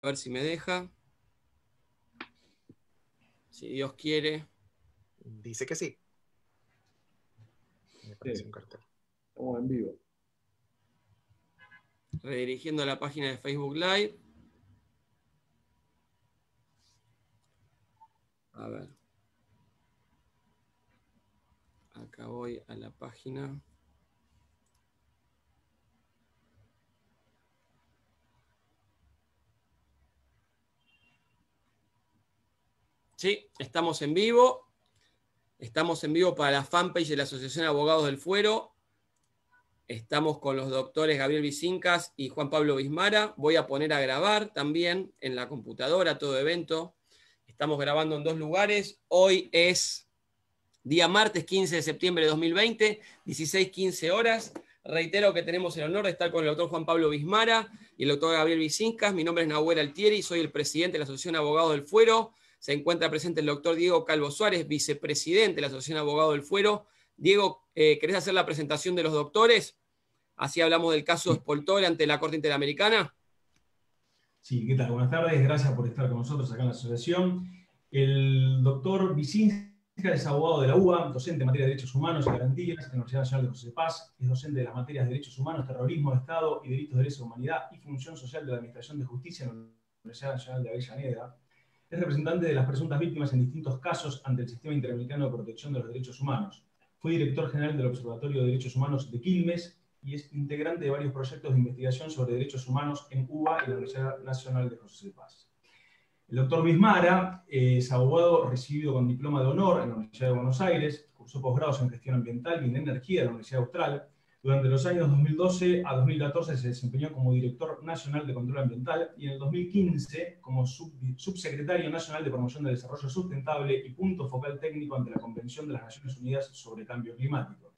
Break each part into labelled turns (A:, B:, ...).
A: A ver si me deja. Si Dios quiere.
B: Dice que sí. Me parece un cartel.
C: Estamos en vivo.
A: Redirigiendo a la página de Facebook Live. A ver. Acá voy a la página. Sí, estamos en vivo. Estamos en vivo para la fanpage de la Asociación de Abogados del Fuero. Estamos con los doctores Gabriel Vicincas y Juan Pablo Bismara. Voy a poner a grabar también en la computadora todo evento. Estamos grabando en 2 lugares. Hoy es día martes 15 de septiembre de 2020, 16:15 horas. Reitero que tenemos el honor de estar con el doctor Juan Pablo Bismara y el doctor Gabriel Vicincas. Mi nombre es Nahuel Altieri, soy el presidente de la Asociación de Abogados del Fuero. Se encuentra presente el doctor Diego Calvo Suárez, vicepresidente de la Asociación de Abogados del Fuero. Diego, ¿querés hacer la presentación de los doctores? Así hablamos del caso Spoltore ante la Corte Interamericana.
D: Sí, ¿qué tal? Buenas tardes, gracias por estar con nosotros acá en la asociación. El doctor Vicincas es abogado de la UBA, docente en materia de derechos humanos y garantías en la Universidad Nacional de José Paz, es docente de las materias de derechos humanos, terrorismo de Estado y delitos de lesa humanidad y función social de la Administración de Justicia en la Universidad Nacional de Avellaneda. Es representante de las presuntas víctimas en distintos casos ante el Sistema Interamericano de Protección de los Derechos Humanos. Fue director general del Observatorio de Derechos Humanos de Quilmes y es integrante de varios proyectos de investigación sobre derechos humanos en UBA y la Universidad Nacional de José Paz. El doctor Bismara es abogado recibido con diploma de honor en la Universidad de Buenos Aires, cursó posgrados en gestión ambiental y en energía en la Universidad Austral. Durante los años 2012 a 2014 se desempeñó como director nacional de control ambiental y en el 2015 como subsecretario nacional de promoción del desarrollo sustentable y punto focal técnico ante la Convención de las Naciones Unidas sobre Cambio Climático.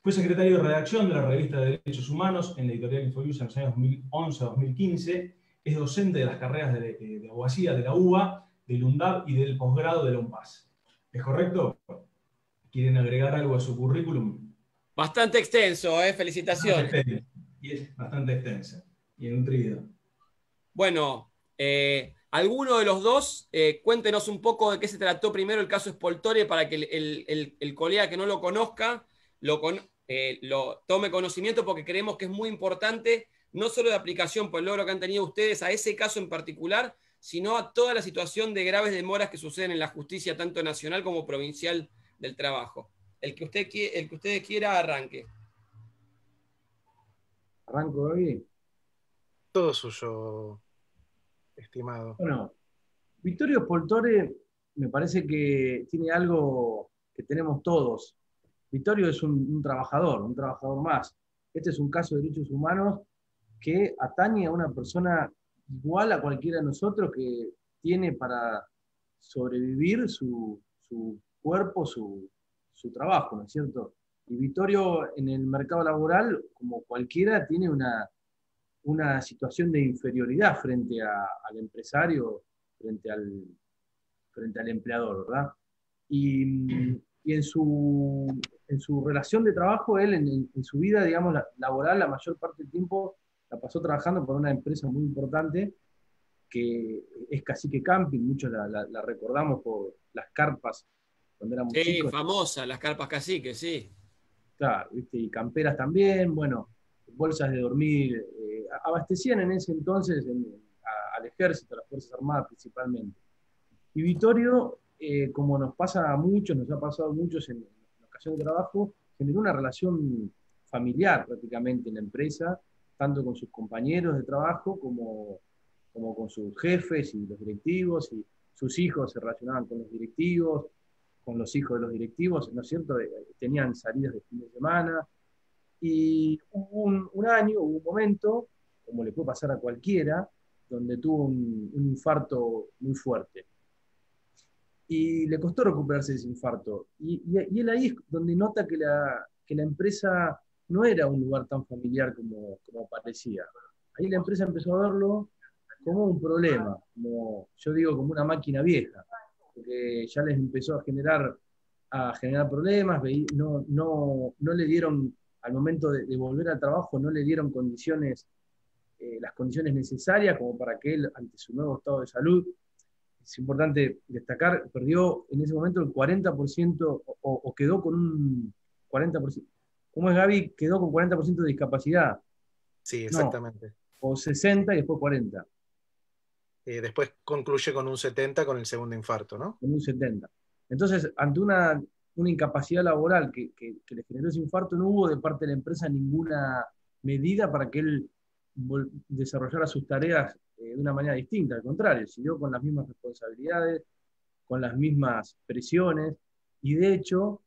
D: Fue secretario de redacción de la Revista de Derechos Humanos en la editorial Infonews en los años 2011 a 2015. Es docente de las carreras de abogacía de la UBA, del UNDAB y del posgrado de la UNPAS. ¿Es correcto? ¿Quieren agregar algo a su currículum?
A: Bastante extenso, felicitaciones.
D: Y es bastante extensa y nutrida.
A: Bueno, alguno de los dos, cuéntenos un poco de qué se trató primero el caso Spoltore para que el colega que no lo conozca lo tome conocimiento, porque creemos que es muy importante, no solo de aplicación por el logro que han tenido ustedes a ese caso en particular, sino a toda la situación de graves demoras que suceden en la justicia, tanto nacional como provincial del trabajo. El que usted quiera, arranque.
C: ¿Arranco hoy?
B: Todo suyo, estimado.
C: Bueno, Vittorio Spoltore me parece que tiene algo que tenemos todos. Vittorio es un trabajador más. Este es un caso de derechos humanos que atañe a una persona igual a cualquiera de nosotros que tiene para sobrevivir su cuerpo, su trabajo, ¿no es cierto? Y Vittorio en el mercado laboral, como cualquiera, tiene una situación de inferioridad frente al empresario, frente al empleador, ¿verdad? Y en su relación de trabajo, él en su vida, digamos, laboral, la mayor parte del tiempo la pasó trabajando por una empresa muy importante que es Cacique Camping, muchos la recordamos por las carpas cuando éramos
A: Sí,
C: chicos.
A: famosa, las carpas cacique, sí.
C: Claro, ¿viste? Y camperas también, bueno, bolsas de dormir, abastecían en ese entonces al ejército, a las Fuerzas Armadas principalmente. Y Vittorio, como nos pasa a muchos, nos ha pasado a muchos en ocasión de trabajo, generó una relación familiar prácticamente en la empresa, tanto con sus compañeros de trabajo como con sus jefes y los directivos, y sus hijos se relacionaban con los directivos, con los hijos de los directivos, ¿no es cierto? Tenían salidas de fin de semana, y hubo un momento, como le puede pasar a cualquiera, donde tuvo un infarto muy fuerte. Y le costó recuperarse de ese infarto. Y él ahí es donde nota que la empresa no era un lugar tan familiar como parecía. Ahí la empresa empezó a verlo como un problema, como yo digo, como una máquina vieja, porque ya les empezó a generar problemas, no le dieron, al momento de volver al trabajo, no le dieron condiciones las condiciones necesarias como para que él, ante su nuevo estado de salud, es importante destacar, perdió en ese momento el 40% o quedó con un 40%. ¿Cómo es, Gaby? Quedó con 40% de discapacidad.
B: Sí,
C: No,
B: exactamente.
C: o 60 y después 40.
B: Después concluye con un 70 con el segundo infarto, ¿no?
C: Con un 70. Entonces, ante una incapacidad laboral que le generó ese infarto, no hubo de parte de la empresa ninguna medida para que él desarrollara sus tareas de una manera distinta. Al contrario, siguió con las mismas responsabilidades, con las mismas presiones, y de hecho,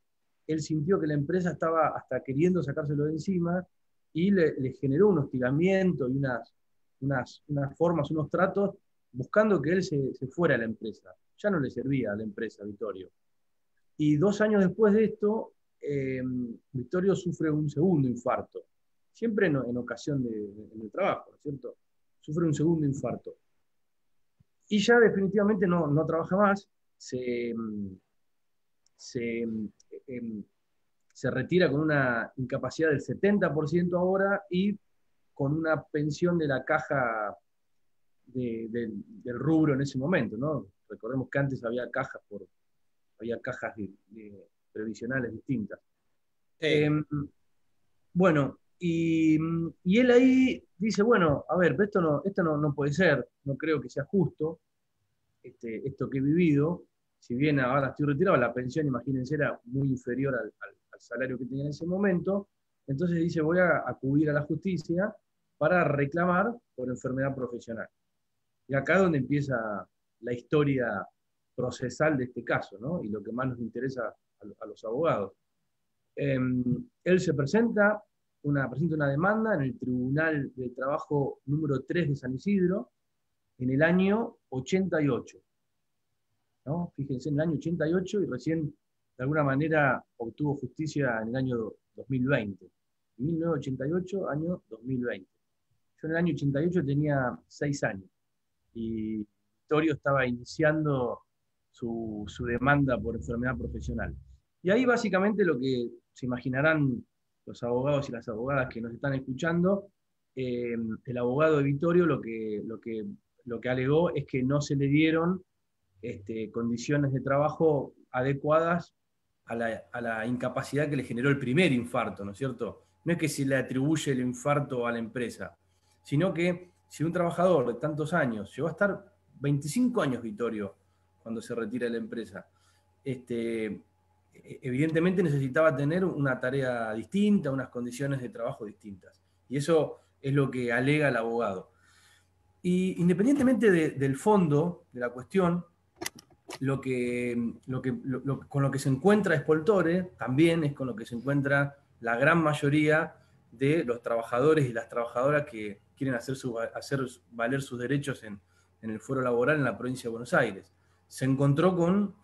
C: él sintió que la empresa estaba hasta queriendo sacárselo de encima y le generó un hostigamiento y unas formas, unos tratos, buscando que él se fuera a la empresa. Ya no le servía a la empresa, Vittorio. Y 2 años después de esto, Vittorio sufre un segundo infarto, siempre en ocasión en el trabajo, ¿no es cierto? Sufre un segundo infarto. Y ya definitivamente no trabaja más, se retira con una incapacidad del 70% ahora y con una pensión de la caja del rubro en ese momento, ¿no? Recordemos que antes había cajas previsionales distintas.
A: Sí.
C: Bueno, y él ahí dice, bueno, a ver, esto no puede ser, no creo que sea justo, esto que he vivido, si bien ahora estoy retirado, la pensión, imagínense, era muy inferior al salario que tenía en ese momento, entonces dice, voy a acudir a la justicia para reclamar por enfermedad profesional. Y acá es donde empieza la historia procesal de este caso, ¿no? Y lo que más nos interesa a los abogados. Él presenta una demanda en el Tribunal de Trabajo número 3 de San Isidro en el año 88. ¿No? Fíjense, en el año 88, y recién de alguna manera obtuvo justicia en el año 2020. 1988, año 2020. Yo en el año 88 tenía 6 años y Vittorio estaba iniciando su demanda por enfermedad profesional. Y ahí básicamente lo que se imaginarán los abogados y las abogadas que nos están escuchando, el abogado de Vittorio lo que alegó es que no se le dieron condiciones de trabajo adecuadas a la incapacidad que le generó el primer infarto, ¿no es cierto? No es que se le atribuye el infarto a la empresa, sino que si un trabajador de tantos años, llegó a estar 25 años, Vittorio, cuando se retira de la empresa, evidentemente necesitaba tener una tarea distinta, unas condiciones de trabajo distintas. Y eso es lo que alega el abogado. Y independientemente del fondo de la cuestión, con lo que se encuentra Espoltore también es con lo que se encuentra la gran mayoría de los trabajadores y las trabajadoras que quieren hacer valer sus derechos en el fuero laboral en la provincia de Buenos Aires. Se encontró con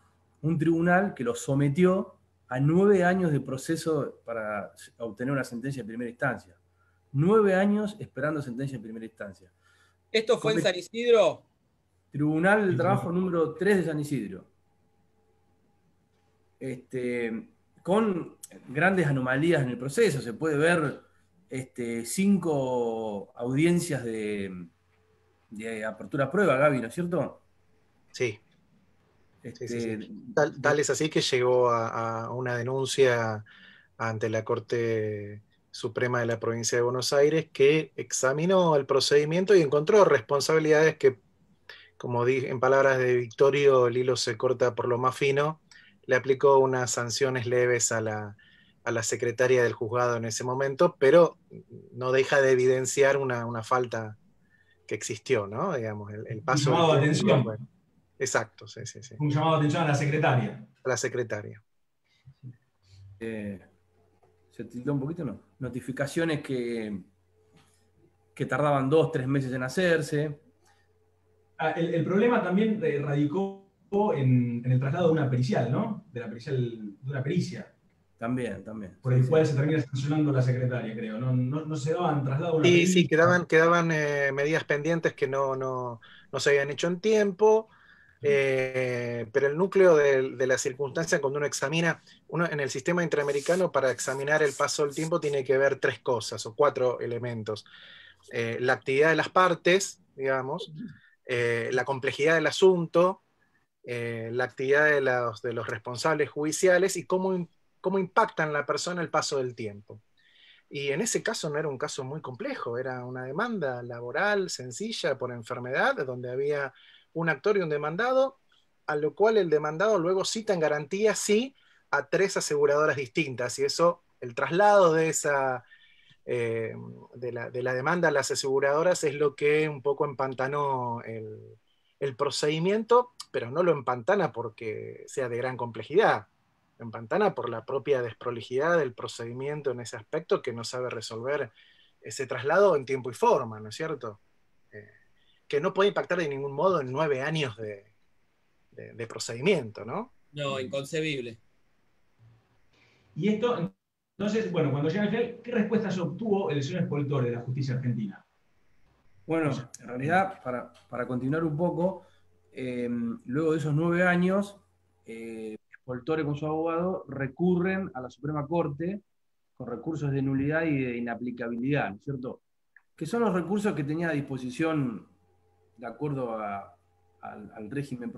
C: un tribunal que los sometió a 9 años de proceso para obtener una sentencia de primera instancia. 9 años esperando sentencia de primera instancia.
A: ¿Esto fue en San Isidro?
C: Tribunal del Trabajo número 3 de San Isidro. Con grandes anomalías en el proceso. Se puede ver 5 audiencias de apertura a prueba, Gaby, ¿no es cierto?
B: Sí. Sí. Tal es así que llegó a una denuncia ante la Corte Suprema de la Provincia de Buenos Aires, que examinó el procedimiento y encontró responsabilidades que, como dije en palabras de Vittorio, el hilo se corta por lo más fino. Le aplicó unas sanciones leves a la secretaria del juzgado en ese momento, pero no deja de evidenciar una falta que existió, ¿no? Digamos, el paso
D: un llamado de atención.
B: Bueno. Exacto, sí.
D: Un llamado de atención a la secretaria.
B: A la secretaria.
C: Se tildó un poquito, ¿no? Notificaciones que tardaban 2-3 meses en hacerse.
D: El problema también radicó en el traslado de una pericial, ¿no? De una pericia.
C: También.
D: Por el cual se termina sancionando la secretaria, creo. No se daban traslado de una pericia.
B: Sí, quedaban medidas pendientes que no se habían hecho en tiempo. Pero el núcleo de la circunstancia, cuando uno examina, en el sistema interamericano, para examinar el paso del tiempo tiene que ver 3 cosas o 4 elementos. la actividad de las partes, digamos, la complejidad del asunto, la actividad de los responsables judiciales y cómo impacta en la persona el paso del tiempo. Y en ese caso no era un caso muy complejo, era una demanda laboral sencilla por enfermedad, donde había un actor y un demandado, a lo cual el demandado luego cita en garantía, sí, a 3 aseguradoras distintas, y eso, el traslado de esa de la demanda a las aseguradoras es lo que un poco empantanó el procedimiento, pero no lo empantana porque sea de gran complejidad, lo empantana por la propia desprolijidad del procedimiento en ese aspecto, que no sabe resolver ese traslado en tiempo y forma, ¿no es cierto? Que no puede impactar de ningún modo en 9 años de procedimiento, ¿no?
A: No, inconcebible.
D: Y esto, entonces, bueno, cuando llega al final, ¿qué respuestas obtuvo el señor Spoltore de la justicia argentina?
C: Bueno, en realidad, para continuar un poco, luego de esos 9 años, Spoltore con su abogado recurren a la Suprema Corte con recursos de nulidad y de inaplicabilidad, ¿no es cierto? Que son los recursos que tenía a disposición de acuerdo al régimen,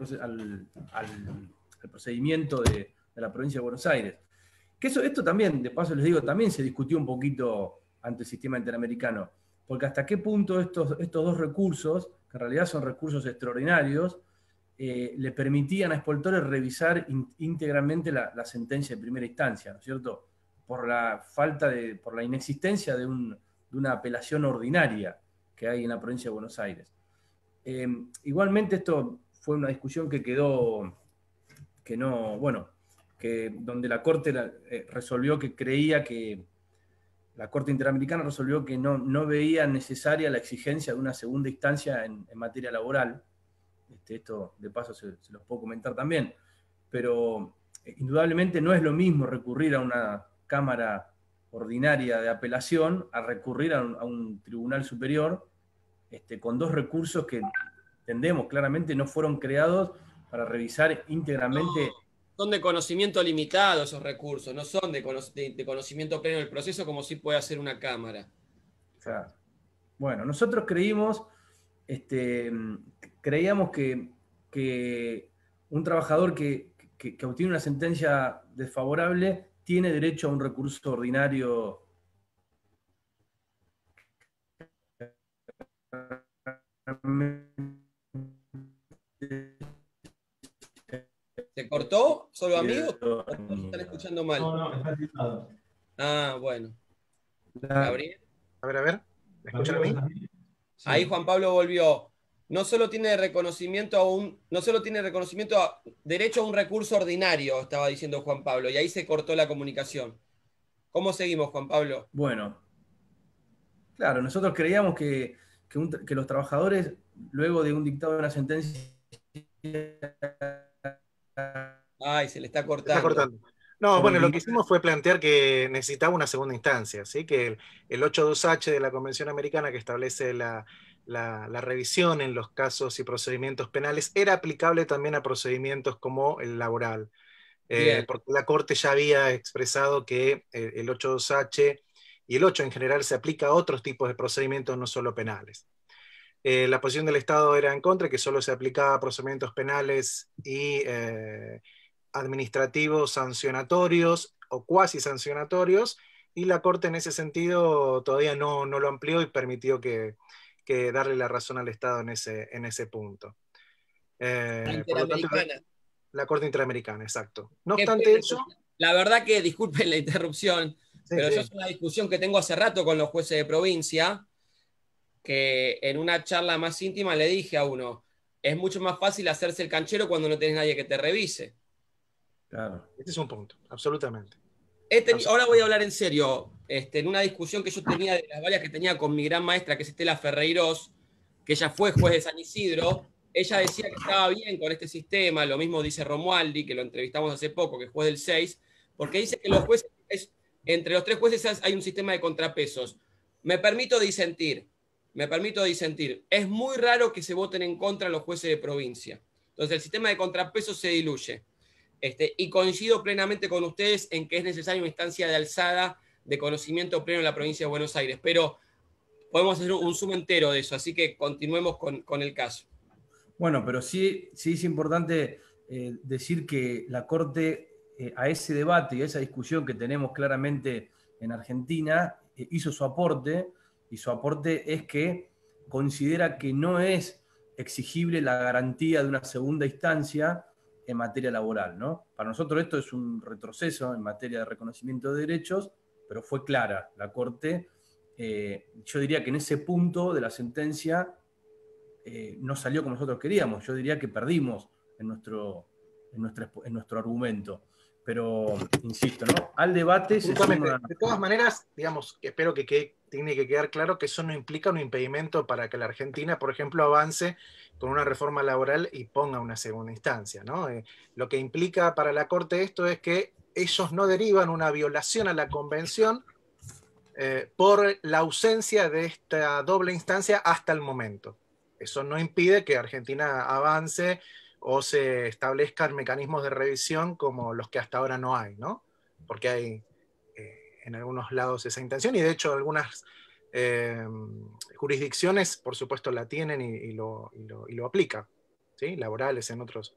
C: al procedimiento de la provincia de Buenos Aires. Que esto también, de paso les digo, también se discutió un poquito ante el sistema interamericano, porque hasta qué punto estos 2 recursos, que en realidad son recursos extraordinarios, le permitían a Spoltore revisar íntegramente la sentencia de primera instancia, ¿no es cierto? Por la inexistencia de una apelación ordinaria que hay en la provincia de Buenos Aires. Igualmente esto fue una discusión que quedó, que no, bueno, donde la Corte resolvió que creía que, la Corte Interamericana resolvió que no veía necesaria la exigencia de una segunda instancia en materia laboral. Esto de paso se los puedo comentar también, pero indudablemente no es lo mismo recurrir a una Cámara ordinaria de apelación a recurrir a un tribunal superior con 2 recursos que entendemos claramente no fueron creados para revisar íntegramente.
A: Son de conocimiento limitado esos recursos, no son de conocimiento pleno del proceso como sí puede hacer una Cámara.
C: Claro. Bueno, nosotros creíamos que un trabajador que obtiene una sentencia desfavorable tiene derecho a un recurso ordinario.
A: ¿Se cortó? ¿Solo amigos? ¿O están escuchando mal?
D: No, está editado.
A: Ah, bueno. Gabriel.
B: A ver, ¿me escuchan a mí?
A: Sí. Ahí Juan Pablo volvió. No solo tiene derecho a un recurso ordinario, estaba diciendo Juan Pablo, y ahí se cortó la comunicación. ¿Cómo seguimos, Juan Pablo?
C: Bueno, claro, nosotros creíamos que los trabajadores, luego de un dictado de una sentencia...
A: Ay, se le está cortando.
B: Se está cortando. No, bueno, lo que hicimos fue plantear que necesitaba una segunda instancia, ¿sí? Que el 8.2H de la Convención Americana, que establece la revisión en los casos y procedimientos penales, era aplicable también a procedimientos como el laboral. Porque la Corte ya había expresado que el 8.2H y el 8 en general se aplica a otros tipos de procedimientos, no solo penales. La posición del Estado era en contra, que solo se aplicaba a procedimientos penales y administrativos sancionatorios o cuasi sancionatorios, y la Corte en ese sentido todavía no lo amplió y permitió que darle la razón al Estado en ese punto. Por lo tanto, la Corte Interamericana, exacto. No obstante eso...
A: La verdad que, disculpen la interrupción, pero yo es una discusión que tengo hace rato con los jueces de provincia, que en una charla más íntima le dije a uno, es mucho más fácil hacerse el canchero cuando no tenés nadie que te revise.
B: Claro. Este es un punto, absolutamente.
A: Ahora voy a hablar en serio. En una discusión que yo tenía de las varias que tenía con mi gran maestra, que es Estela Ferreiros, que ella fue juez de San Isidro, ella decía que estaba bien con este sistema, lo mismo dice Romualdi, que lo entrevistamos hace poco, que es juez del 6, porque dice que los jueces, entre los 3 jueces hay un sistema de contrapesos. Me permito disentir. Es muy raro que se voten en contra los jueces de provincia. Entonces el sistema de contrapesos se diluye. Y coincido plenamente con ustedes en que es necesaria una instancia de alzada de conocimiento pleno en la provincia de Buenos Aires. Pero podemos hacer un zoom entero de eso, así que continuemos con el caso.
C: Bueno, pero sí es importante decir que la Corte, a ese debate y a esa discusión que tenemos claramente en Argentina, hizo su aporte, y su aporte es que considera que no es exigible la garantía de una segunda instancia en materia laboral, ¿no? Para nosotros esto es un retroceso en materia de reconocimiento de derechos, pero fue clara la Corte. Yo diría que en ese punto de la sentencia no salió como nosotros queríamos. Yo diría que perdimos en nuestro argumento. Pero, insisto, ¿no? Al debate se suma...
B: De todas maneras, digamos, espero que tiene que quedar claro que eso no implica un impedimento para que la Argentina, por ejemplo, avance con una reforma laboral y ponga una segunda instancia, ¿no? Lo que implica para la Corte esto es que ellos no derivan una violación a la Convención por la ausencia de esta doble instancia hasta el momento. Eso no impide que Argentina avance o se establezcan mecanismos de revisión como los que hasta ahora no hay, ¿no? Porque hay en algunos lados esa intención, y de hecho algunas jurisdicciones, por supuesto, la tienen y lo aplican, ¿sí? Laborales en otros,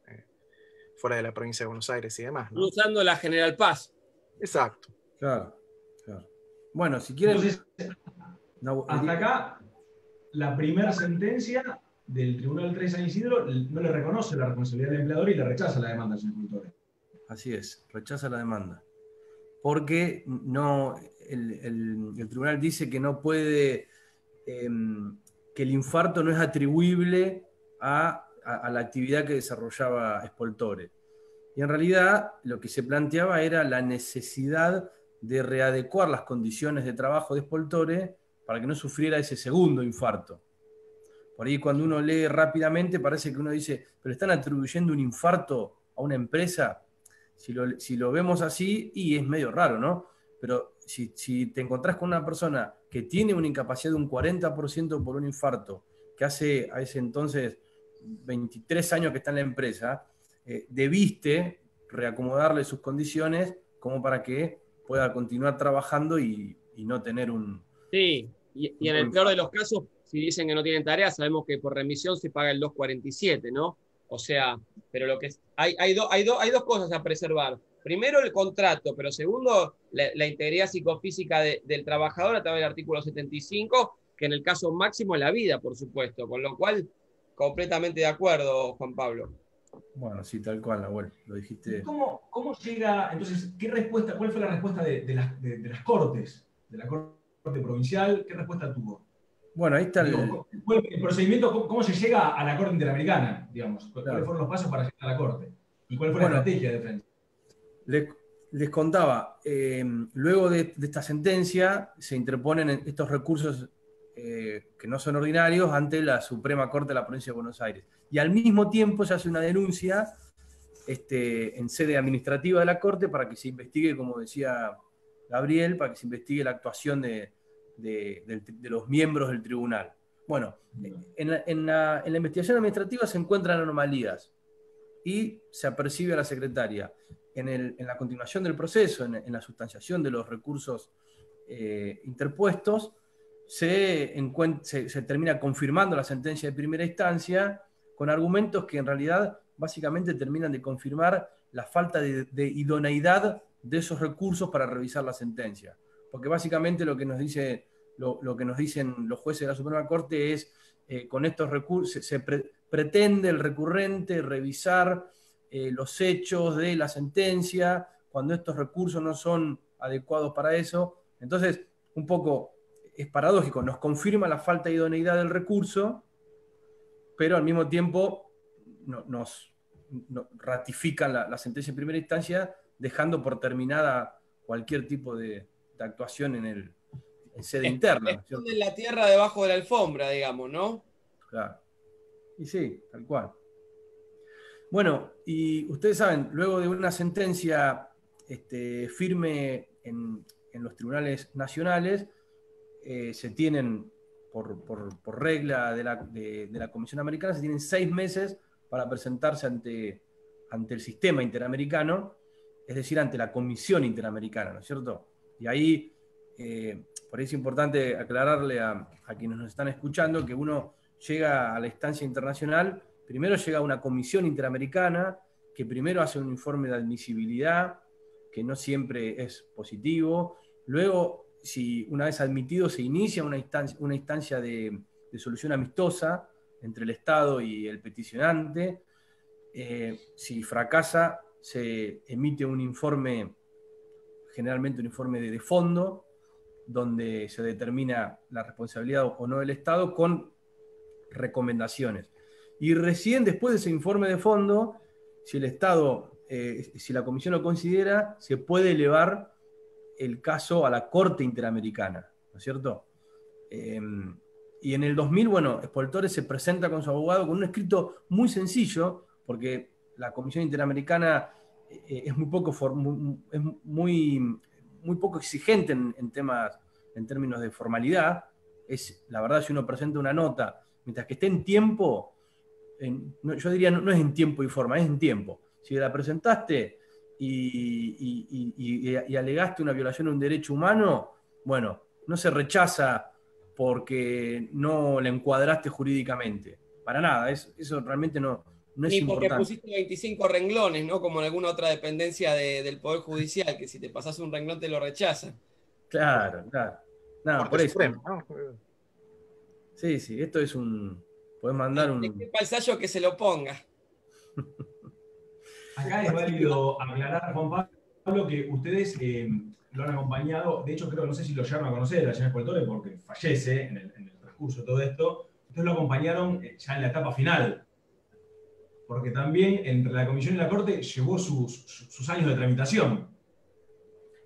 B: fuera de la provincia de Buenos Aires y demás, ¿no?
A: Usando la General Paz.
B: Exacto.
C: Claro. Bueno, si quieren...
D: Entonces, hasta acá, la primera sentencia del Tribunal 3 de San Isidro no le reconoce la responsabilidad del empleador y le rechaza la demanda al señor Cultore.
C: Así es, rechaza la demanda. Porque no, el tribunal dice que no puede, que el infarto no es atribuible a la actividad que desarrollaba Spoltore. Y en realidad lo que se planteaba era la necesidad de readecuar las condiciones de trabajo de Spoltore para que no sufriera ese segundo infarto. Por ahí cuando uno lee rápidamente parece que uno dice, pero están atribuyendo un infarto a una empresa. Si lo vemos así, y es medio raro, ¿no? Pero si te encontrás con una persona que tiene una incapacidad de un 40% por un infarto, que hace a ese entonces 23 años que está en la empresa, debiste reacomodarle sus condiciones como para que pueda continuar trabajando y no tener un...
A: Sí, y en el peor de los casos, si dicen que no tienen tarea, sabemos que por remisión se paga el 247, ¿no? O sea, pero lo que hay dos cosas a preservar. Primero, el contrato, pero segundo, la integridad psicofísica del trabajador a través del artículo 75, que en el caso máximo es la vida, por supuesto. Con lo cual, completamente de acuerdo, Juan Pablo.
C: Bueno, sí, tal cual, Nahuel, lo dijiste.
D: ¿Cómo llega, entonces, cuál fue la respuesta de las Cortes, de la Corte Provincial? ¿Qué respuesta tuvo?
C: Bueno, ahí está
D: el procedimiento, ¿cómo se llega a la Corte Interamericana, digamos? ¿Cuáles fueron los pasos para llegar a la Corte? ¿Y cuál fue la estrategia de defensa?
C: Les contaba, luego de esta sentencia se interponen estos recursos que no son ordinarios ante la Suprema Corte de la Provincia de Buenos Aires. Y al mismo tiempo se hace una denuncia en sede administrativa de la Corte para que se investigue, como decía Gabriel, para que se investigue la actuación de los miembros del tribunal. Bueno, en la investigación administrativa se encuentran anomalías y se apercibe a la secretaria. En la continuación del proceso, en la sustanciación de los recursos interpuestos, se termina confirmando la sentencia de primera instancia con argumentos que en realidad básicamente terminan de confirmar la falta de idoneidad de esos recursos para revisar la sentencia. Porque básicamente lo que nos dicen los jueces de la Suprema Corte es con estos recursos se pretende el recurrente revisar los hechos de la sentencia cuando estos recursos no son adecuados para eso. Entonces, un poco es paradójico, nos confirma la falta de idoneidad del recurso, pero al mismo tiempo nos ratifica la sentencia en primera instancia, dejando por terminada cualquier tipo de actuación en sede interna.
A: Esconden la tierra debajo de la alfombra, digamos, ¿no?
C: Claro. Y sí, tal cual. Bueno, y ustedes saben, luego de una sentencia firme en los tribunales nacionales, se tienen, por regla de la Comisión Americana, se tienen 6 meses para presentarse ante el sistema interamericano, es decir, ante la Comisión Interamericana, ¿no es cierto? Y ahí por ahí es importante aclararle a quienes nos están escuchando que uno llega a la instancia internacional, primero llega a una comisión interamericana que primero hace un informe de admisibilidad, que no siempre es positivo. Luego, si una vez admitido, se inicia una instancia de solución amistosa entre el Estado y el peticionante. Si fracasa, se emite un informe, generalmente un informe de fondo, donde se determina la responsabilidad o no del Estado con recomendaciones. Y recién después de ese informe de fondo, si el Estado, si la Comisión lo considera, se puede elevar el caso a la Corte Interamericana, ¿no es cierto? Y en el 2000, bueno, Spoltore se presenta con su abogado con un escrito muy sencillo, porque la Comisión Interamericana es muy poco exigente en términos de formalidad. La verdad, si uno presenta una nota, mientras que esté en tiempo, yo diría no es en tiempo y forma, es en tiempo. Si la presentaste y alegaste una violación a un derecho humano, bueno, no se rechaza porque no le encuadraste jurídicamente. Para nada, eso realmente no es
A: Ni porque
C: importante.
A: pusiste 25 renglones, ¿no? Como en alguna otra dependencia del Poder Judicial, que si te pasas un renglón te lo rechazan.
C: Claro. No, por eso.
B: Suprema, ¿no?
C: Sí, esto es podés mandar
A: De qué pasallo que se lo ponga.
D: Acá es válido aclarar, Juan Pablo, que ustedes lo han acompañado, de hecho creo, no sé si lo llegaron a conocer a Jean Spoltore porque fallece en el transcurso de todo esto, ustedes lo acompañaron ya en la etapa final, porque también entre la Comisión y la Corte llevó sus años de tramitación.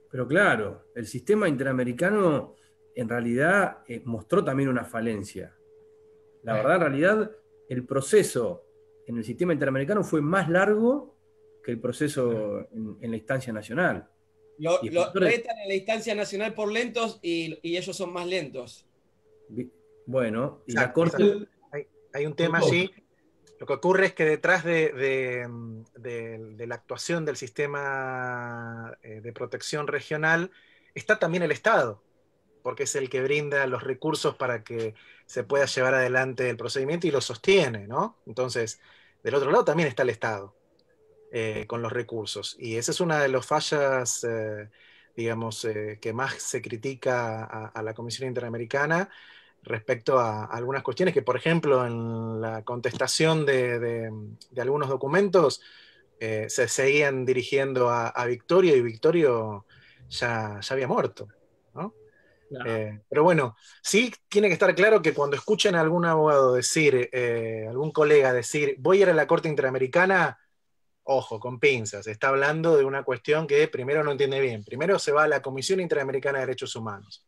C: Pero claro, el sistema interamericano en realidad mostró también una falencia. La verdad, en realidad, el proceso en el sistema interamericano fue más largo que el proceso en la instancia nacional.
A: Lo retan en la instancia nacional por lentos y ellos son más lentos.
C: Bueno, y
B: exacto,
C: la Corte...
B: Hay un tema allí. Lo que ocurre es que detrás de la actuación del sistema de protección regional está también el Estado, porque es el que brinda los recursos para que se pueda llevar adelante el procedimiento y lo sostiene, ¿no? Entonces, del otro lado también está el Estado, con los recursos. Y esa es una de las fallas, digamos, que más se critica a la Comisión Interamericana respecto a algunas cuestiones que, por ejemplo, en la contestación de algunos documentos se seguían dirigiendo a Victorio y Victorio ya había muerto, ¿no? Claro. Pero bueno, sí tiene que estar claro que cuando escuchen a algún abogado decir, algún colega decir, voy a ir a la Corte Interamericana, ojo, con pinzas, está hablando de una cuestión que primero no entiende bien. Primero se va a la Comisión Interamericana de Derechos Humanos.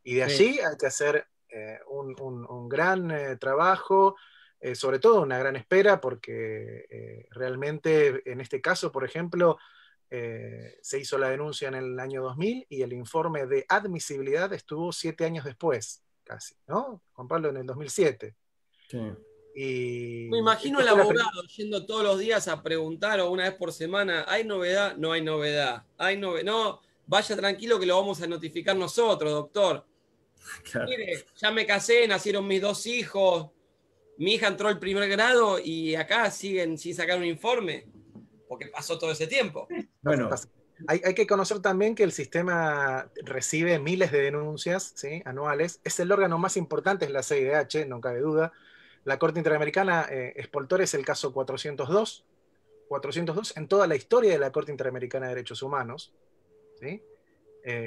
B: Y de allí hay que hacer un gran trabajo, sobre todo una gran espera, porque realmente en este caso, por ejemplo, se hizo la denuncia en el año 2000 y el informe de admisibilidad estuvo 7 años después, casi, ¿no? Juan Pablo, en el 2007.
C: Sí.
A: Me imagino el abogado yendo todos los días a preguntar o una vez por semana, ¿hay novedad? No hay novedad. No, vaya tranquilo que lo vamos a notificar nosotros, doctor. Claro. Mire, ya me casé, nacieron mis 2 hijos, mi hija entró al 1er grado y acá siguen sin sacar un informe, porque pasó todo ese tiempo.
B: Bueno, hay que conocer también que el sistema recibe miles de denuncias, ¿sí?, anuales. Es el órgano más importante, es la CIDH, no cabe duda. La Corte Interamericana, Spoltore es el caso 402 en toda la historia de la Corte Interamericana de Derechos Humanos, ¿sí?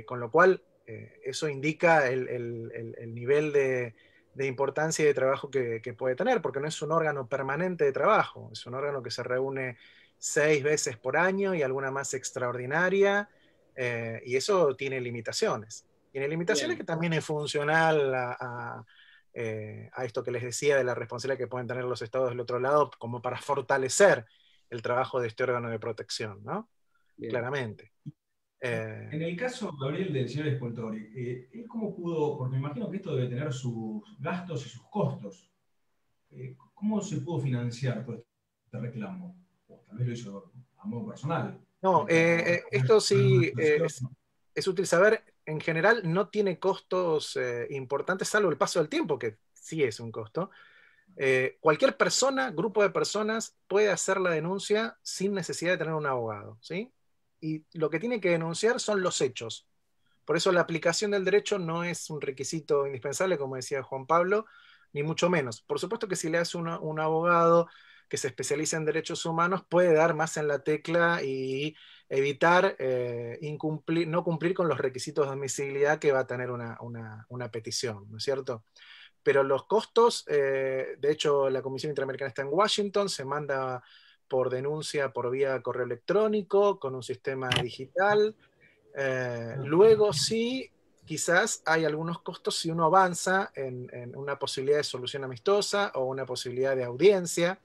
B: Con lo cual, eso indica el nivel de importancia y de trabajo que puede tener, porque no es un órgano permanente de trabajo, es un órgano que se reúne 6 veces por año y alguna más extraordinaria, y eso tiene limitaciones. Tiene limitaciones que también es funcional a esto que les decía de la responsabilidad que pueden tener los estados del otro lado, como para fortalecer el trabajo de este órgano de protección, ¿no? Bien. Claramente.
D: En el caso, Gabriel, del señor Spoltore, ¿él cómo pudo, porque me imagino que esto debe tener sus gastos y sus costos, ¿cómo se pudo financiar todo este reclamo? O tal vez lo hizo a modo personal.
B: No, esto sí es útil saber. en general no tiene costos importantes, salvo el paso del tiempo, que sí es un costo. Cualquier persona, grupo de personas, puede hacer la denuncia sin necesidad de tener un abogado, ¿sí? Y lo que tiene que denunciar son los hechos. Por eso la aplicación del derecho no es un requisito indispensable, como decía Juan Pablo, ni mucho menos. Por supuesto que si le hace un abogado que se especializa en derechos humanos, puede dar más en la tecla y evitar no cumplir con los requisitos de admisibilidad que va a tener una petición, ¿no es cierto? Pero los costos, de hecho, la Comisión Interamericana está en Washington, se manda por denuncia por vía correo electrónico, con un sistema digital. Luego sí, quizás hay algunos costos si uno avanza en una posibilidad de solución amistosa o una posibilidad de audiencia,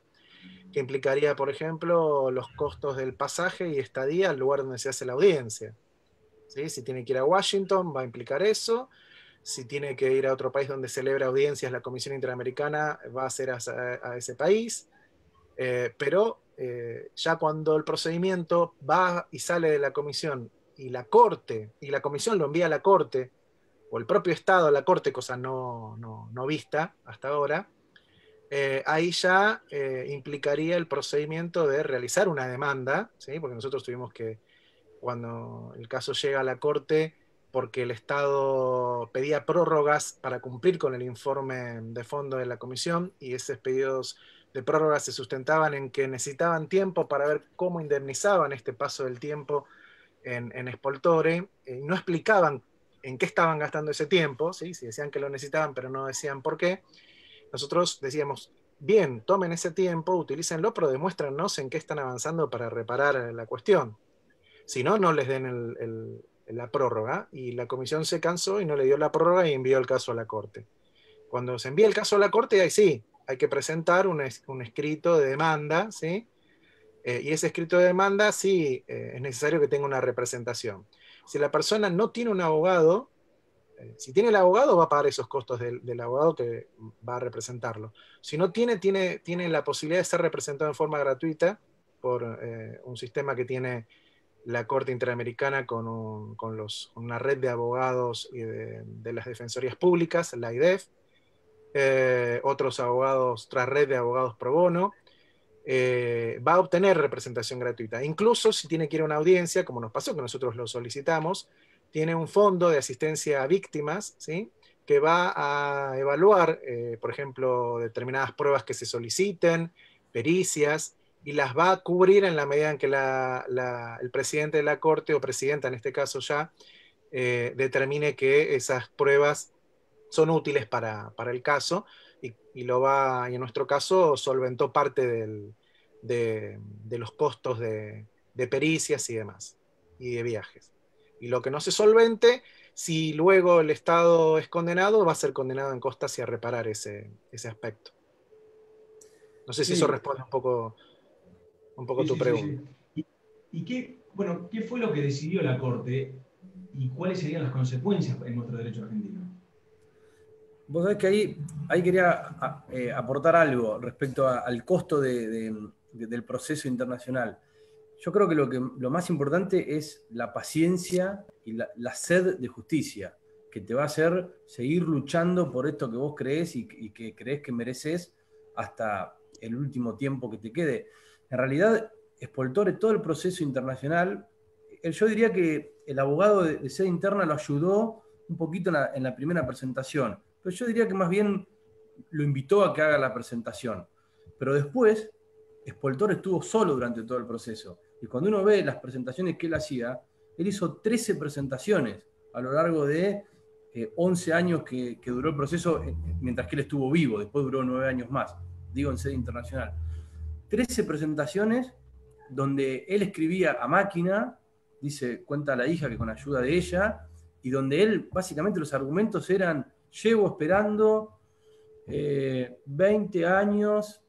B: que implicaría, por ejemplo, los costos del pasaje y estadía al lugar donde se hace la audiencia. ¿Sí? Si tiene que ir a Washington, va a implicar eso. Si tiene que ir a otro país donde celebra audiencias la Comisión Interamericana, va a ser a ese país. Pero ya cuando el procedimiento va y sale de la comisión y la corte, y la comisión lo envía a la corte, o el propio Estado a la corte, cosa no vista hasta ahora, ahí ya implicaría el procedimiento de realizar una demanda, ¿sí? Porque nosotros tuvimos que, cuando el caso llega a la corte, porque el Estado pedía prórrogas para cumplir con el informe de fondo de la comisión, y esos pedidos de prórroga se sustentaban en que necesitaban tiempo para ver cómo indemnizaban este paso del tiempo en Spoltore, no explicaban en qué estaban gastando ese tiempo, ¿sí? Si decían que lo necesitaban, pero no decían por qué. Nosotros decíamos, bien, tomen ese tiempo, utilícenlo, pero demuéstranos en qué están avanzando para reparar la cuestión. Si no, no les den la prórroga, y la comisión se cansó y no le dio la prórroga y envió el caso a la corte. Cuando se envía el caso a la corte, ahí sí, hay que presentar un escrito de demanda, ¿sí? Y ese escrito de demanda sí es necesario que tenga una representación. Si la persona no tiene un abogado, si tiene el abogado va a pagar esos costos del abogado que va a representarlo. Si no tiene la posibilidad de ser representado en forma gratuita por un sistema que tiene la Corte Interamericana con una red de abogados y de las defensorías públicas, la IDEF, otros abogados, otra red de abogados pro bono, va a obtener representación gratuita. Incluso si tiene que ir a una audiencia, como nos pasó, que nosotros lo solicitamos, tiene un fondo de asistencia a víctimas, ¿sí? Que va a evaluar, por ejemplo, determinadas pruebas que se soliciten, pericias, y las va a cubrir en la medida en que el presidente de la Corte, o presidenta en este caso ya, determine que esas pruebas son útiles para el caso, y y en nuestro caso solventó parte de los costos de pericias y demás, y de viajes. Y lo que no se solvente, si luego el Estado es condenado, va a ser condenado en costas y a reparar ese aspecto. No sé si eso responde un poco tu pregunta.
D: Sí. ¿Y qué fue lo que decidió la Corte y cuáles serían las consecuencias en nuestro derecho argentino?
C: Vos sabés que ahí quería aportar algo respecto al costo del proceso internacional. Yo creo que lo más importante es la paciencia y la sed de justicia, que te va a hacer seguir luchando por esto que vos creés y que creés que mereces hasta el último tiempo que te quede. En realidad, Spoltore, todo el proceso internacional, yo diría que el abogado de sede interna lo ayudó un poquito en la primera presentación, pero yo diría que más bien lo invitó a que haga la presentación. Pero después, Spoltore estuvo solo durante todo el proceso. Y cuando uno ve las presentaciones que él hacía, él hizo 13 presentaciones a lo largo de 11 años que duró el proceso, mientras que él estuvo vivo. Después duró 9 años más, digo en sede internacional. 13 presentaciones donde él escribía a máquina, cuenta la hija que con ayuda de ella, y donde él, básicamente los argumentos eran: llevo esperando 20 años,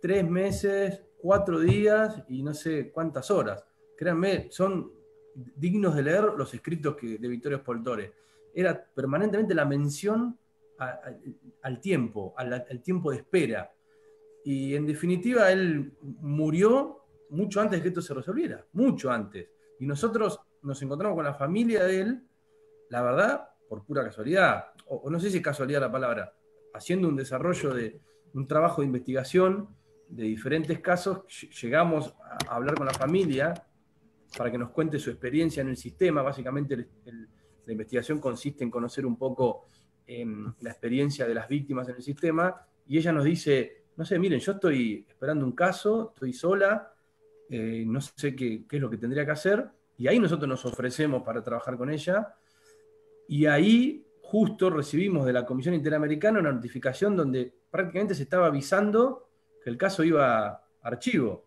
C: 3 meses, 4 días y no sé cuántas horas. Créanme, son dignos de leer los escritos de Vittorio Spoltore. Era permanentemente la mención al tiempo, al tiempo de espera. Y en definitiva, él murió mucho antes de que esto se resolviera, mucho antes. Y nosotros nos encontramos con la familia de él la verdad, por pura casualidad, o no sé si es casualidad la palabra, haciendo un desarrollo de un trabajo de investigación de diferentes casos, llegamos a hablar con la familia para que nos cuente su experiencia en el sistema. Básicamente la investigación consiste en conocer un poco la experiencia de las víctimas en el sistema, y ella nos dice, no sé, miren, yo estoy esperando un caso, estoy sola, no sé qué es lo que tendría que hacer, y ahí nosotros nos ofrecemos para trabajar con ella, y ahí justo recibimos de la Comisión Interamericana una notificación donde prácticamente se estaba avisando que el caso iba a archivo,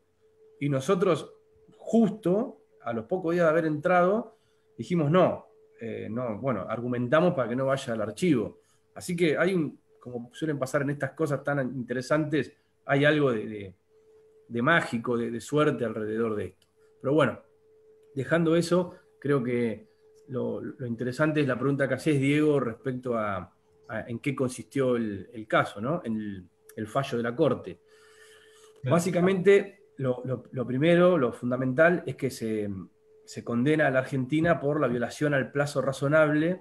C: y nosotros justo a los pocos días de haber entrado dijimos no, bueno, argumentamos para que no vaya al archivo. Así que hay como suelen pasar en estas cosas tan interesantes, hay algo de mágico, de suerte alrededor de esto. Pero bueno, dejando eso, creo que lo interesante es la pregunta que hacés, Diego, respecto a en qué consistió el caso, ¿no? En el fallo de la Corte. Básicamente, lo primero, lo fundamental, es que se condena a la Argentina por la violación al plazo razonable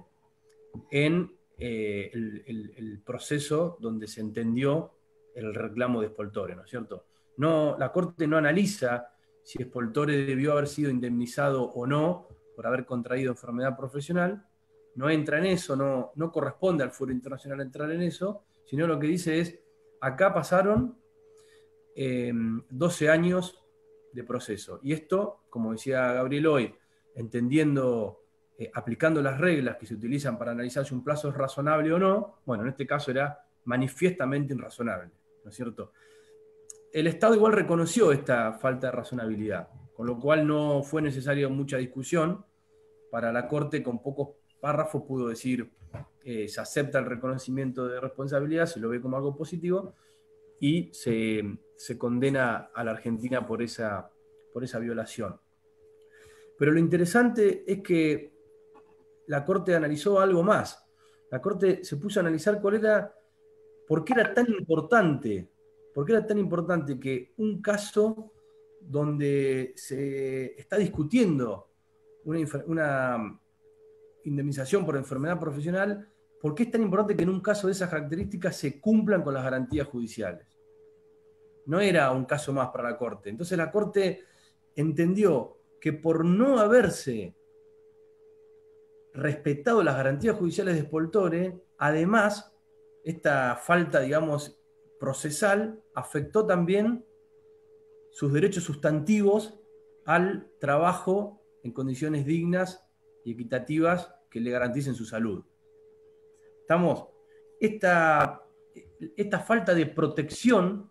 C: en el proceso donde se entendió el reclamo de Spoltore, ¿no es cierto? La Corte no analiza si Spoltore debió haber sido indemnizado o no por haber contraído enfermedad profesional, no entra en eso, no corresponde al Fuero Internacional entrar en eso, sino lo que dice es, acá pasaron 12 años de proceso. Y esto, como decía Gabriel hoy, entendiendo, aplicando las reglas que se utilizan para analizar si un plazo es razonable o no, bueno, en este caso era manifiestamente irrazonable, ¿no es cierto? El Estado igual reconoció esta falta de razonabilidad, con lo cual no fue necesaria mucha discusión. Para la Corte, con pocos párrafos, pudo decir se acepta el reconocimiento de responsabilidad, se lo ve como algo positivo, y se condena a la Argentina por esa violación. Pero lo interesante es que la Corte analizó algo más. La Corte se puso a analizar por qué era tan importante que un caso donde se está discutiendo una indemnización por enfermedad profesional, ¿por qué es tan importante que en un caso de esas características se cumplan con las garantías judiciales? No era un caso más para la Corte. Entonces la Corte entendió que por no haberse respetado las garantías judiciales de Spoltore, además, esta falta, digamos, procesal afectó también sus derechos sustantivos al trabajo en condiciones dignas y equitativas que le garanticen su salud. ¿Estamos? Esta falta de protección,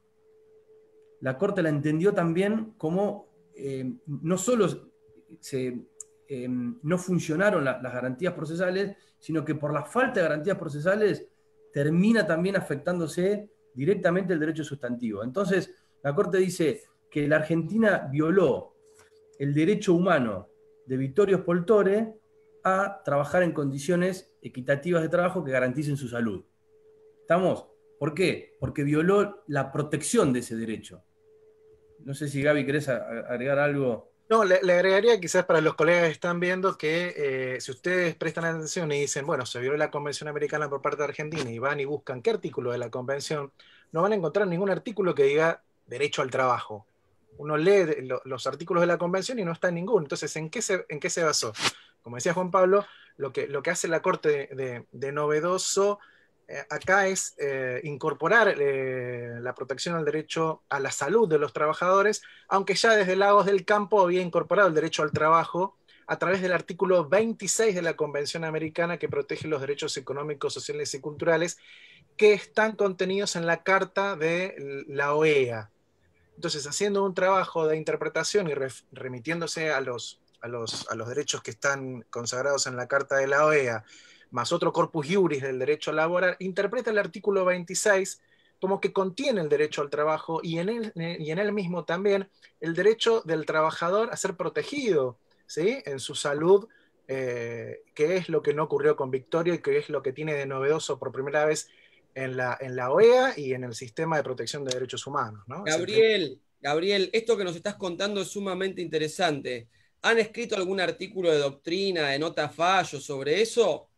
C: la Corte la entendió también como no solo no funcionaron las garantías procesales, sino que por la falta de garantías procesales termina también afectándose directamente el derecho sustantivo. Entonces, la Corte dice que la Argentina violó el derecho humano de Vittorio Spoltore a trabajar en condiciones equitativas de trabajo que garanticen su salud. ¿Estamos? ¿Por qué? Porque violó la protección de ese derecho. No sé si Gaby querés agregar algo.
B: No, le agregaría quizás para los colegas que están viendo que si ustedes prestan atención y dicen, bueno, se violó la Convención Americana por parte de Argentina y van y buscan qué artículo de la Convención, no van a encontrar ningún artículo que diga derecho al trabajo. Uno lee los artículos de la Convención y no está en ninguno. Entonces, ¿en qué se basó? Como decía Juan Pablo, lo que hace la Corte de novedoso acá es incorporar la protección al derecho a la salud de los trabajadores, aunque ya desde Lagos del Campo había incorporado el derecho al trabajo a través del artículo 26 de la Convención Americana, que protege los derechos económicos, sociales y culturales que están contenidos en la Carta de la OEA. Entonces, haciendo un trabajo de interpretación y remitiéndose a los derechos que están consagrados en la Carta de la OEA, más otro corpus iuris del derecho laboral, interpreta el artículo 26 como que contiene el derecho al trabajo y en él mismo también el derecho del trabajador a ser protegido, ¿sí?, en su salud, que es lo que no ocurrió con Vittorio y que es lo que tiene de novedoso por primera vez en la OEA y en el sistema de protección de derechos humanos, ¿no?
A: Gabriel, esto que nos estás contando es sumamente interesante. ¿Han escrito algún artículo de doctrina, de nota fallo sobre eso?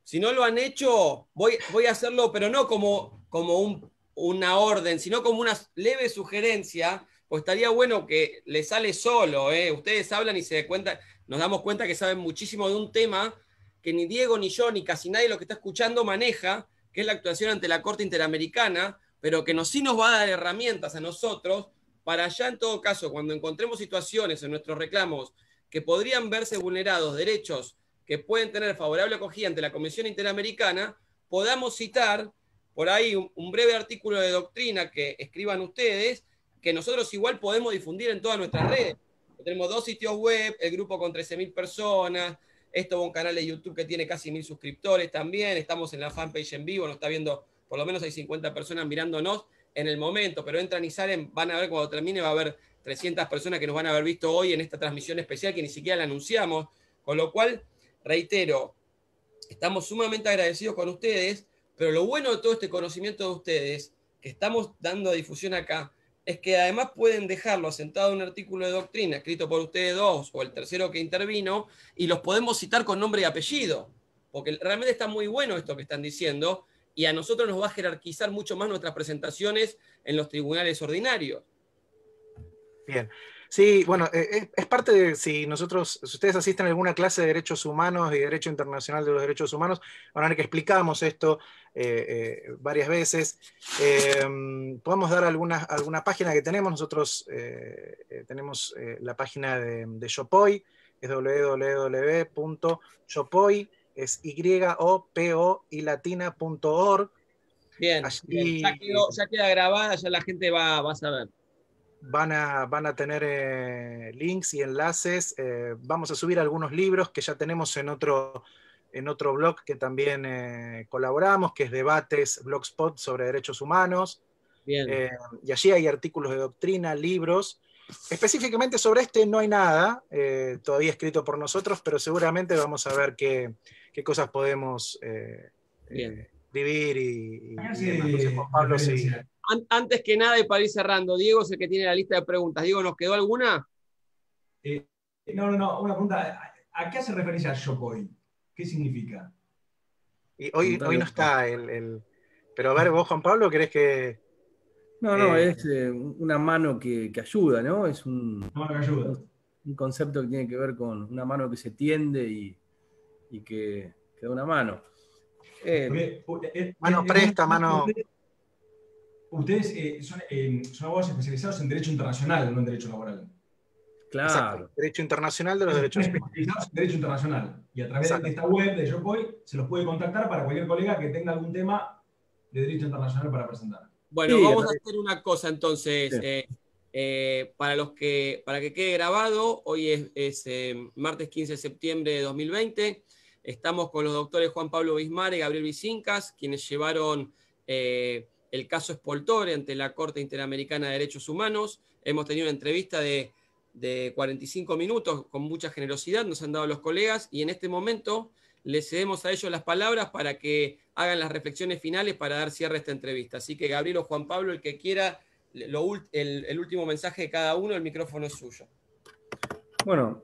A: Si no lo han hecho, voy a hacerlo, pero no como una orden, sino como una leve sugerencia, pues estaría bueno que le sale solo. Ustedes hablan y nos damos cuenta que saben muchísimo de un tema que ni Diego, ni yo, ni casi nadie de lo que está escuchando maneja, que es la actuación ante la Corte Interamericana, pero que sí nos va a dar herramientas a nosotros para ya en todo caso, cuando encontremos situaciones en nuestros reclamos que podrían verse vulnerados derechos que pueden tener favorable acogida ante la Convención Interamericana, podamos citar por ahí un breve artículo de doctrina que escriban ustedes, que nosotros igual podemos difundir en todas nuestras redes. Tenemos 2 sitios web, el grupo con 13.000 personas, esto va un canal de YouTube que tiene casi 1.000 suscriptores también, estamos en la fanpage en vivo, nos está viendo, por lo menos hay 50 personas mirándonos en el momento, pero entran y salen, van a ver cuando termine, va a haber 300 personas que nos van a haber visto hoy en esta transmisión especial que ni siquiera la anunciamos, con lo cual, reitero, estamos sumamente agradecidos con ustedes, pero lo bueno de todo este conocimiento de ustedes, que estamos dando a difusión acá, es que además pueden dejarlo asentado en un artículo de doctrina escrito por ustedes dos o el tercero que intervino y los podemos citar con nombre y apellido, porque realmente está muy bueno esto que están diciendo y a nosotros nos va a jerarquizar mucho más nuestras presentaciones en los tribunales ordinarios.
B: Bien. Sí, bueno, es parte de, si ustedes asisten a alguna clase de derechos humanos y derecho internacional de los derechos humanos, van a ver que explicamos esto varias veces. Podemos dar alguna página que tenemos. Nosotros tenemos la página de Yopoy, es www.yopoy, es YOPO y latina.org.
A: Bien, bien. Ya queda grabada, ya la gente va a saber.
B: Van a tener links y enlaces. Vamos a subir algunos libros que ya tenemos en otro blog que también colaboramos, que es Debates Blogspot sobre derechos humanos.
A: Bien.
B: Y allí hay artículos de doctrina, libros. Específicamente sobre este no hay nada todavía escrito por nosotros, pero seguramente vamos a ver qué cosas podemos vivir y demás. Entonces, Juan Pablo, sí.
A: Antes que nada, y para ir cerrando, Diego es el que tiene la lista de preguntas. Diego, ¿nos quedó alguna?
D: No, una pregunta. ¿A qué hace referencia Yopoy? ¿Qué significa?
B: Y hoy no está pero a ver, vos, Juan Pablo, ¿querés que...?
C: No, es una mano que ayuda, ¿no? Es una
D: mano que ayuda.
C: Un concepto que tiene que ver con una mano que se tiende y que da una mano.
B: Mano presta, mano...
D: Ustedes son abogados especializados en derecho internacional, no en derecho laboral.
C: Claro.
B: Exacto. Derecho internacional de los derechos humanos.
D: Especializados en derecho internacional. Y a través de esta web de Yopoy se los puede contactar para cualquier colega que tenga algún tema de derecho internacional para presentar.
A: Bueno, vamos a hacer una cosa entonces. Sí. Para que quede grabado, hoy es martes 15 de septiembre de 2020. Estamos con los doctores Juan Pablo Bismar y Gabriel Bisincas, quienes llevaron el caso Spoltore ante la Corte Interamericana de Derechos Humanos. Hemos tenido una entrevista de 45 minutos con mucha generosidad, nos han dado los colegas, y en este momento les cedemos a ellos las palabras para que hagan las reflexiones finales para dar cierre a esta entrevista. Así que Gabriel o Juan Pablo, el que quiera, el último mensaje de cada uno, el micrófono es suyo.
C: Bueno,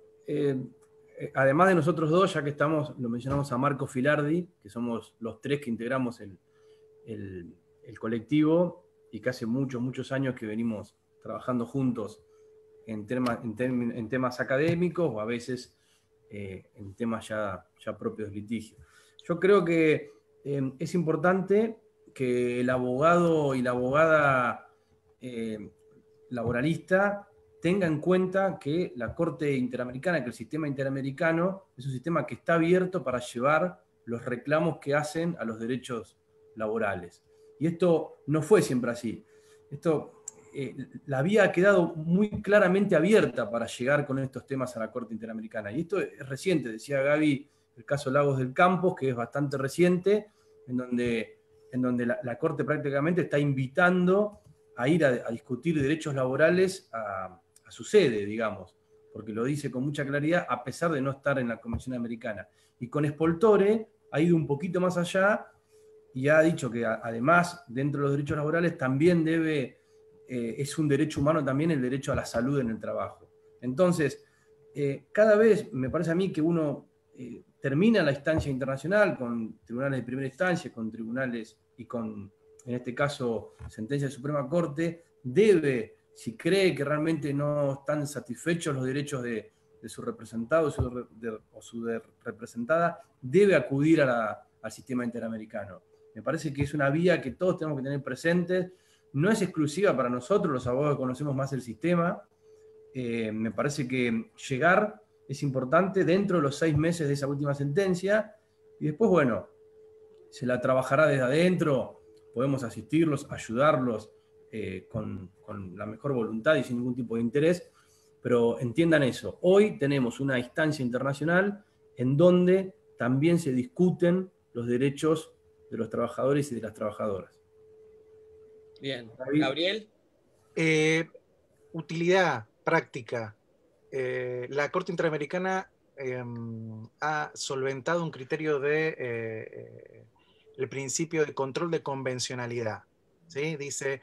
C: además de nosotros dos, ya que estamos, lo mencionamos a Marco Filardi, que somos los tres que integramos el colectivo y que hace muchos años que venimos trabajando juntos en temas académicos o a veces en temas ya propios de litigio. Yo creo que es importante que el abogado y la abogada laboralista tenga en cuenta que la Corte Interamericana, que el sistema interamericano es un sistema que está abierto para llevar los reclamos que hacen a los derechos laborales. Y esto no fue siempre así. La vía ha quedado muy claramente abierta para llegar con estos temas a la Corte Interamericana. Y esto es reciente, decía Gaby, el caso Lagos del Campos, que es bastante reciente, en donde la Corte prácticamente está invitando a ir a discutir derechos laborales a su sede, digamos, porque lo dice con mucha claridad, a pesar de no estar en la Convención Americana. Y con Spoltore ha ido un poquito más allá y ha dicho que además, dentro de los derechos laborales, también es un derecho humano también el derecho a la salud en el trabajo. Entonces, cada vez me parece a mí que uno termina la instancia internacional con tribunales de primera instancia, con tribunales y con, en este caso, sentencia de Suprema Corte, debe, si cree que realmente no están satisfechos los derechos de su representado o su representada, debe acudir al sistema interamericano. Me parece que es una vía que todos tenemos que tener presentes. No es exclusiva para nosotros, los abogados que conocemos más el sistema. Me parece que llegar es importante dentro de los 6 meses de esa última sentencia, y después, bueno, se la trabajará desde adentro, podemos asistirlos, ayudarlos con la mejor voluntad y sin ningún tipo de interés, pero entiendan eso, hoy tenemos una instancia internacional en donde también se discuten los derechos de los trabajadores y de las trabajadoras.
A: Bien. Gabriel.
B: Utilidad práctica. La Corte Interamericana ha solventado un criterio de el principio de control de convencionalidad, ¿sí? Dice,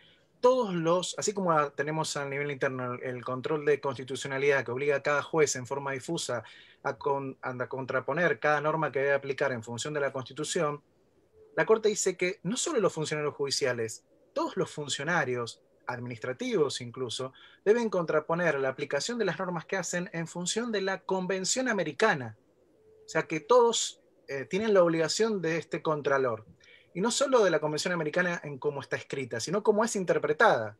B: así como tenemos a nivel interno el control de constitucionalidad que obliga a cada juez en forma difusa a contraponer cada norma que debe aplicar en función de la Constitución, la Corte dice que no solo los funcionarios judiciales, todos los funcionarios administrativos incluso, deben contraponer la aplicación de las normas que hacen en función de la Convención Americana. O sea que todos tienen la obligación de este contralor. Y no solo de la Convención Americana en cómo está escrita, sino cómo es interpretada.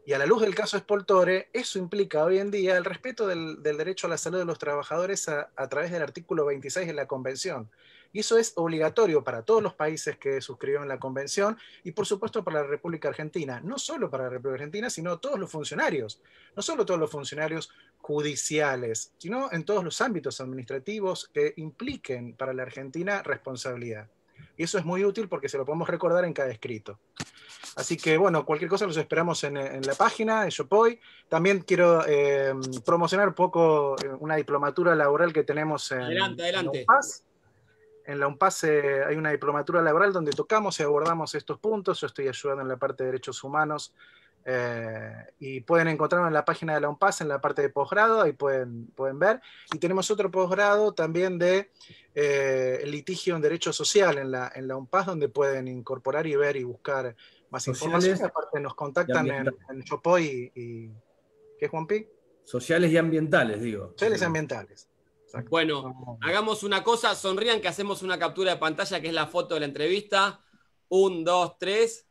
B: Y a la luz del caso Spoltore, eso implica hoy en día el respeto del derecho a la salud de los trabajadores a través del artículo 26 de la Convención. Y eso es obligatorio para todos los países que suscribieron la Convención y por supuesto para la República Argentina. No solo para la República Argentina, sino todos los funcionarios. No solo todos los funcionarios judiciales, sino en todos los ámbitos administrativos que impliquen para la Argentina responsabilidad. Y eso es muy útil porque se lo podemos recordar en cada escrito. Así que, bueno, cualquier cosa los esperamos en la página de Yopoy. También quiero promocionar un poco una diplomatura laboral que tenemos
A: adelante.
B: En la UNPAS. En la UNPAS hay una diplomatura laboral donde tocamos y abordamos estos puntos. Yo estoy ayudando en la parte de derechos humanos y pueden encontrarlo en la página de la UNPAS, en la parte de posgrado, ahí pueden ver. Y tenemos otro posgrado también de litigio en derecho social en la UNPAS, donde pueden incorporar y ver y buscar más
C: sociales,
B: información. Aparte nos contactan en Yopoy y ¿qué, Juanpi?
C: Sociales y ambientales, digo.
B: Sociales y ambientales.
A: Exacto. Bueno, hagamos una cosa, sonrían que hacemos una captura de pantalla que es la foto de la entrevista. 1, 2, 3.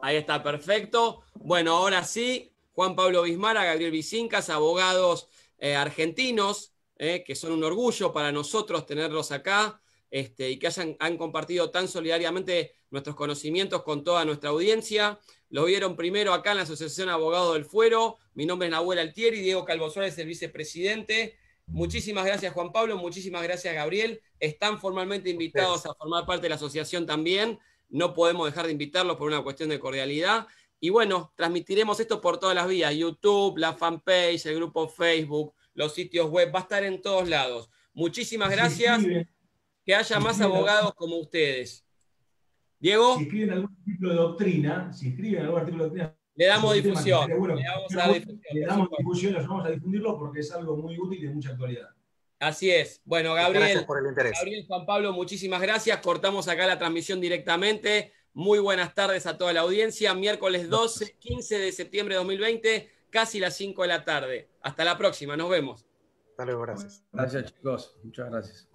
A: Ahí está, perfecto. Bueno, ahora sí, Juan Pablo Bismara, Gabriel Bisincas, abogados argentinos, que son un orgullo para nosotros tenerlos acá y que han compartido tan solidariamente nuestros conocimientos con toda nuestra audiencia. Lo vieron primero acá en la Asociación Abogados del Fuero. Mi nombre es Nahuel Altieri, Diego Calvo Suárez, el vicepresidente. Muchísimas gracias, Juan Pablo. Muchísimas gracias, Gabriel. Están formalmente invitados a formar parte de la asociación también. No podemos dejar de invitarlos por una cuestión de cordialidad. Y bueno, transmitiremos esto por todas las vías. YouTube, la fanpage, el grupo Facebook, los sitios web. Va a estar en todos lados. Muchísimas gracias. Que haya más abogados como ustedes. Diego.
D: Si escriben algún artículo de doctrina, le
A: damos difusión.
D: Le damos difusión, los vamos a difundirlo porque es algo muy útil y de mucha actualidad.
A: Así es. Bueno, Gabriel,
B: gracias por el interés.
A: Gabriel, Juan Pablo, muchísimas gracias. Cortamos acá la transmisión directamente. Muy buenas tardes a toda la audiencia. Miércoles 15 de septiembre de 2020, casi las 5 de la tarde. Hasta la próxima. Nos vemos.
B: Hasta luego, gracias.
C: Gracias, chicos. Muchas gracias.